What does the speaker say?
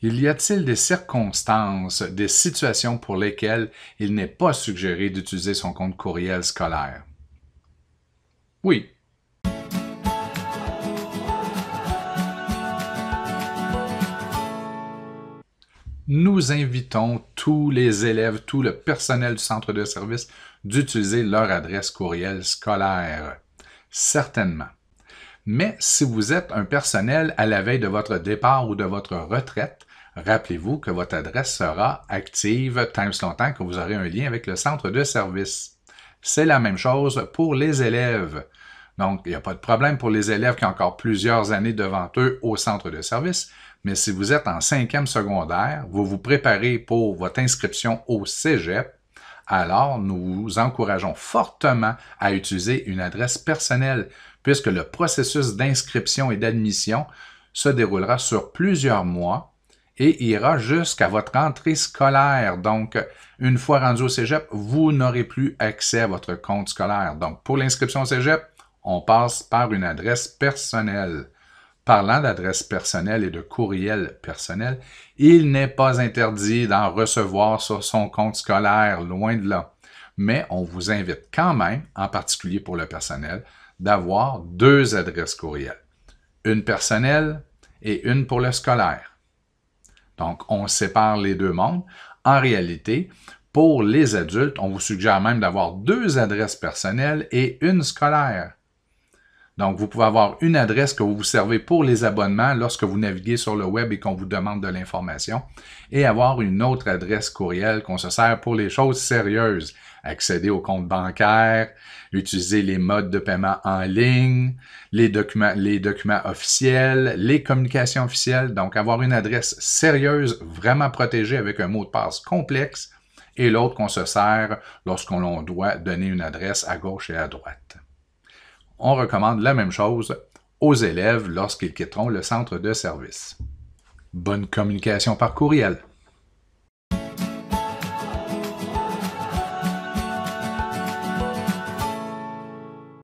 Il y a-t-il des circonstances, des situations pour lesquelles il n'est pas suggéré d'utiliser son compte courriel scolaire? Oui. Nous invitons tous les élèves, tout le personnel du centre de service d'utiliser leur adresse courriel scolaire. Certainement. Mais si vous êtes un personnel à la veille de votre départ ou de votre retraite, rappelez-vous que votre adresse sera active tant que longtemps que vous aurez un lien avec le centre de service. C'est la même chose pour les élèves. Donc, il n'y a pas de problème pour les élèves qui ont encore plusieurs années devant eux au centre de service, mais si vous êtes en 5e secondaire, vous vous préparez pour votre inscription au cégep, alors nous vous encourageons fortement à utiliser une adresse personnelle, puisque le processus d'inscription et d'admission se déroulera sur plusieurs mois et ira jusqu'à votre entrée scolaire. Donc, une fois rendu au cégep, vous n'aurez plus accès à votre compte scolaire. Donc, pour l'inscription au cégep, on passe par une adresse personnelle. Parlant d'adresse personnelle et de courriel personnel, il n'est pas interdit d'en recevoir sur son compte scolaire, loin de là. Mais on vous invite quand même, en particulier pour le personnel, d'avoir 2 adresses courriel. Une personnelle et une pour le scolaire. Donc, on sépare les deux mondes. En réalité, pour les adultes, on vous suggère même d'avoir 2 adresses personnelles et une scolaire. Donc, vous pouvez avoir une adresse que vous vous servez pour les abonnements lorsque vous naviguez sur le web et qu'on vous demande de l'information, et avoir une autre adresse courriel qu'on se sert pour les choses sérieuses. Accéder au compte bancaire, utiliser les modes de paiement en ligne, les documents officiels, les communications officielles. Donc, avoir une adresse sérieuse, vraiment protégée avec un mot de passe complexe, et l'autre qu'on se sert lorsqu'on doit donner une adresse à gauche et à droite. On recommande la même chose aux élèves lorsqu'ils quitteront le centre de service. Bonne communication par courriel.